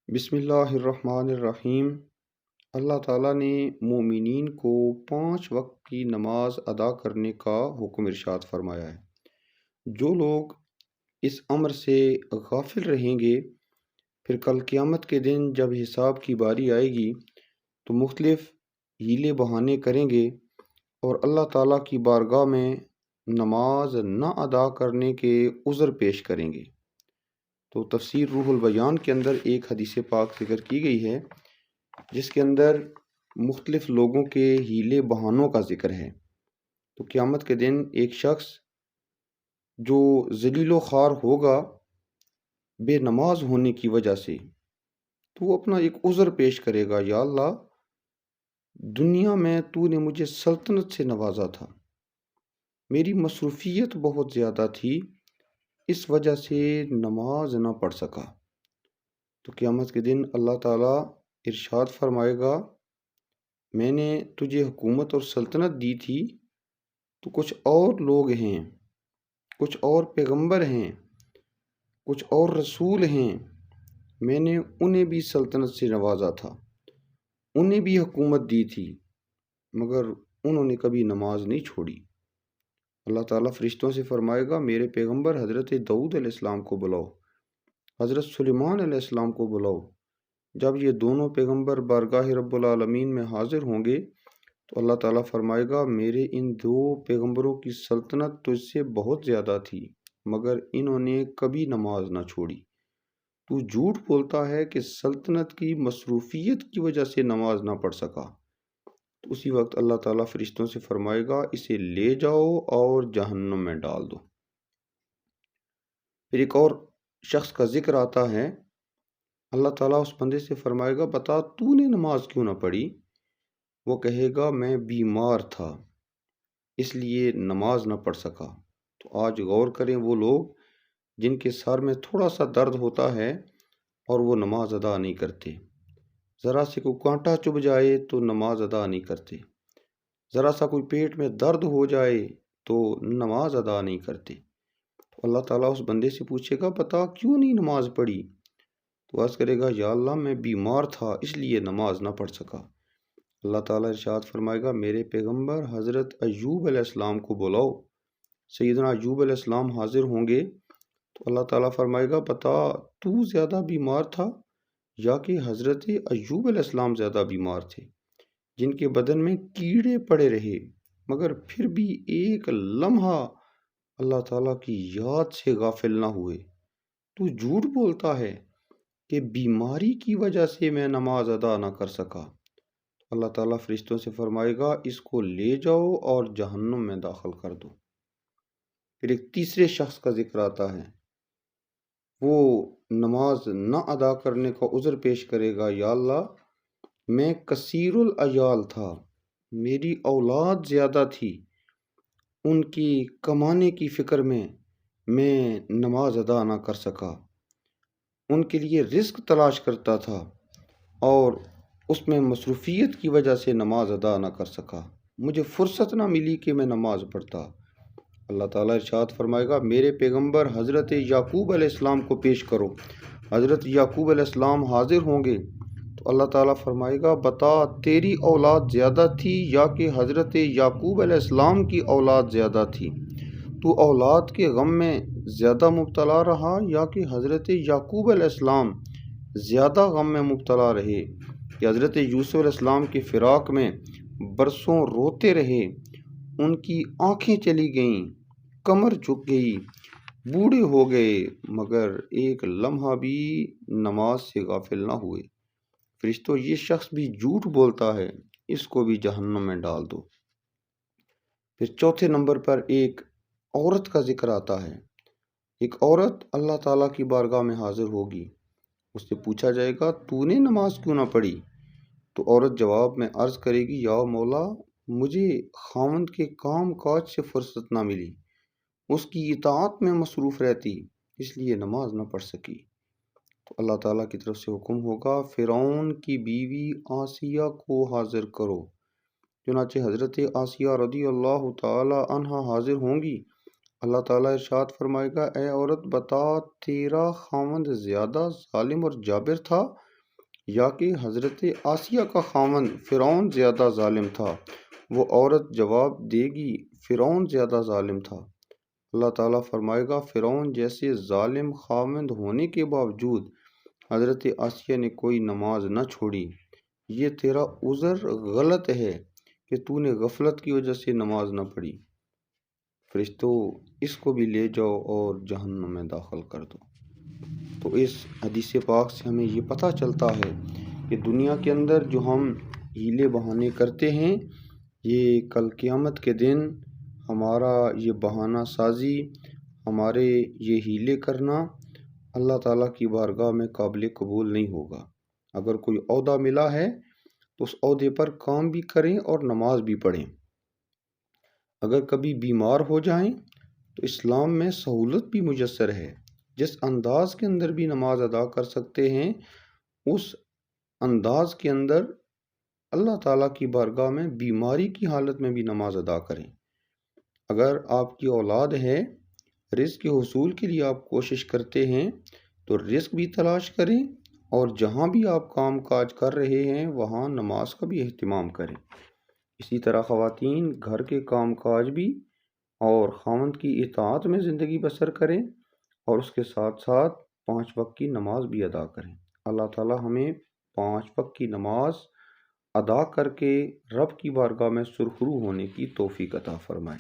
بسم اللہ الرحمن الرحیم۔ اللہ تعالیٰ نے مومنین کو 5 وقت کی نماز ادا کرنے کا حکم ارشاد فرمایا ہے۔ جو لوگ اس امر سے غافل رہیں گے، پھر کل قیامت کے دن جب حساب کی باری آئے گی تو مختلف ہیلے بہانے کریں گے اور اللہ تعالیٰ کی بارگاہ میں نماز نہ ادا کرنے کے عذر پیش کریں گے۔ تو تفسیر روح البیان کے اندر ایک حدیث پاک ذکر کی گئی ہے جس کے اندر مختلف لوگوں کے ہیلے بہانوں کا ذکر ہے۔ تو قیامت کے دن ایک شخص جو ذلیل و خوار ہوگا بے نماز ہونے کی وجہ سے، تو وہ اپنا ایک عذر پیش کرے گا، یا اللہ دنیا میں تو نے مجھے سلطنت سے نوازا تھا، میری مصروفیت بہت زیادہ تھی، اس وجہ سے نماز نہ پڑھ سکا۔ تو قیامت کے دن اللہ تعالیٰ ارشاد فرمائے گا، میں نے تجھے حکومت اور سلطنت دی تھی، تو کچھ اور لوگ ہیں، کچھ اور پیغمبر ہیں، کچھ اور رسول ہیں، میں نے انہیں بھی سلطنت سے نوازا تھا، انہیں بھی حکومت دی تھی، مگر انہوں نے کبھی نماز نہیں چھوڑی۔ اللہ تعالیٰ فرشتوں سے فرمائے گا، میرے پیغمبر حضرت داؤد علیہ السلام کو بلاؤ، حضرت سلیمان علیہ السلام کو بلاؤ۔ جب یہ دونوں پیغمبر بارگاہ رب العالمین میں حاضر ہوں گے تو اللہ تعالیٰ فرمائے گا، میرے ان 2 پیغمبروں کی سلطنت تجھ سے بہت زیادہ تھی، مگر انہوں نے کبھی نماز نہ چھوڑی۔ تو جھوٹ بولتا ہے کہ سلطنت کی مصروفیت کی وجہ سے نماز نہ پڑھ سکا۔ تو اسی وقت اللہ تعالیٰ فرشتوں سے فرمائے گا، اسے لے جاؤ اور جہنم میں ڈال دو۔ پھر ایک اور شخص کا ذکر آتا ہے، اللہ تعالیٰ اس بندے سے فرمائے گا، بتا تو نے نماز کیوں نہ پڑھی؟ وہ کہے گا، میں بیمار تھا اس لیے نماز نہ پڑھ سکا۔ تو آج غور کریں، وہ لوگ جن کے سر میں تھوڑا سا درد ہوتا ہے اور وہ نماز ادا نہیں کرتے، ذرا سے کوئی کانٹا چبھ جائے تو نماز ادا نہیں کرتے، ذرا سا کوئی پیٹ میں درد ہو جائے تو نماز ادا نہیں کرتے۔ تو اللہ تعالیٰ اس بندے سے پوچھے گا، بتا کیوں نہیں نماز پڑھی؟ تو عرض کرے گا، یا اللہ میں بیمار تھا اس لیے نماز نہ پڑھ سکا۔ اللہ تعالیٰ ارشاد فرمائے گا، میرے پیغمبر حضرت ایوب علیہ السلام کو بلاؤ۔ سیدنا ایوب علیہ السلام حاضر ہوں گے تو اللہ تعالیٰ فرمائے گا، بتا تو زیادہ بیمار تھا یا کہ حضرت ایوب علیہ السلام زیادہ بیمار تھے، جن کے بدن میں کیڑے پڑے رہے مگر پھر بھی ایک لمحہ اللہ تعالیٰ کی یاد سے غافل نہ ہوئے۔ تو جھوٹ بولتا ہے کہ بیماری کی وجہ سے میں نماز ادا نہ کر سکا۔ اللہ تعالیٰ فرشتوں سے فرمائے گا، اس کو لے جاؤ اور جہنم میں داخل کر دو۔ پھر ایک تیسرے شخص کا ذکر آتا ہے، وہ نماز نہ ادا کرنے کا عذر پیش کرے گا، یا اللہ میں کثیر العیال تھا، میری اولاد زیادہ تھی، ان کی کمانے کی فکر میں نماز ادا نہ کر سکا، ان کے لیے رزق تلاش کرتا تھا اور اس میں مصروفیت کی وجہ سے نماز ادا نہ کر سکا، مجھے فرصت نہ ملی کہ میں نماز پڑھتا۔ اللہ تعالیٰ ارشاد فرمائے گا، میرے پیغمبر حضرت یعقوب علیہ السلام کو پیش کرو۔ حضرت یعقوب علیہ السلام حاضر ہوں گے تو اللہ تعالیٰ فرمائے گا، بتا تیری اولاد زیادہ تھی یا کہ حضرت یعقوب علیہ السلام کی اولاد زیادہ تھی؟ تو اولاد کے غم میں زیادہ مبتلا رہا یا کہ حضرت یعقوب علیہ السلام زیادہ غم میں مبتلا رہے، کہ حضرت یوسف علیہ السلام کی فراق میں برسوں روتے رہے، ان کی آنکھیں چلی گئیں، کمر جھک گئی، بوڑھے ہو گئے، مگر ایک لمحہ بھی نماز سے غافل نہ ہوئے۔ فرشتوں، یہ شخص بھی جھوٹ بولتا ہے، اس کو بھی جہنم میں ڈال دو۔ پھر چوتھے نمبر پر ایک عورت کا ذکر آتا ہے۔ ایک عورت اللہ تعالیٰ کی بارگاہ میں حاضر ہوگی، اس سے پوچھا جائے گا، تو نے نماز کیوں نہ پڑھی؟ تو عورت جواب میں عرض کرے گی، یا مولا مجھے خاوند کے کام کاج سے فرصت نہ ملی، اس کی اطاعت میں مصروف رہتی، اس لیے نماز نہ پڑھ سکی۔ تو اللہ تعالیٰ کی طرف سے حکم ہوگا، فرعون کی بیوی آسیہ کو حاضر کرو۔ چنانچہ حضرت آسیہ رضی اللہ تعالی عنہا حاضر ہوں گی۔ اللہ تعالیٰ ارشاد فرمائے گا، اے عورت بتا تیرا خاوند زیادہ ظالم اور جابر تھا یا کہ حضرت آسیہ کا خاوند فرعون زیادہ ظالم تھا؟ وہ عورت جواب دے گی فرعون زیادہ ظالم تھا۔ اللہ تعالیٰ فرمائے گا فرعون جیسے ظالم خاوند ہونے کے باوجود حضرت آسیہ نے کوئی نماز نہ چھوڑی، یہ تیرا عذر غلط ہے کہ تو نے غفلت کی وجہ سے نماز نہ پڑھی۔ فرشتوں اس کو بھی لے جاؤ اور جہنم میں داخل کر دو۔ تو اس حدیث پاک سے ہمیں یہ پتہ چلتا ہے کہ دنیا کے اندر جو ہم ہیلے بہانے کرتے ہیں، یہ کل قیامت کے دن ہمارا یہ بہانہ سازی، ہمارے یہ ہیلے کرنا اللہ تعالیٰ کی بارگاہ میں قابل قبول نہیں ہوگا۔ اگر کوئی عہدہ ملا ہے تو اس عہدے پر کام بھی کریں اور نماز بھی پڑھیں۔ اگر کبھی بیمار ہو جائیں تو اسلام میں سہولت بھی میسر ہے، جس انداز کے اندر بھی نماز ادا کر سکتے ہیں اس انداز کے اندر اللہ تعالیٰ کی بارگاہ میں بیماری کی حالت میں بھی نماز ادا کریں۔ اگر آپ کی اولاد ہے، رزق کے حصول کے لیے آپ کوشش کرتے ہیں تو رزق بھی تلاش کریں، اور جہاں بھی آپ کام کاج کر رہے ہیں وہاں نماز کا بھی اہتمام کریں۔ اسی طرح خواتین گھر کے کام کاج بھی اور خاوند کی اطاعت میں زندگی بسر کریں، اور اس کے ساتھ ساتھ 5 وقت کی نماز بھی ادا کریں۔ اللہ تعالیٰ ہمیں 5 وقت کی نماز ادا کر کے رب کی بارگاہ میں سرخرو ہونے کی توفیق عطا فرمائے۔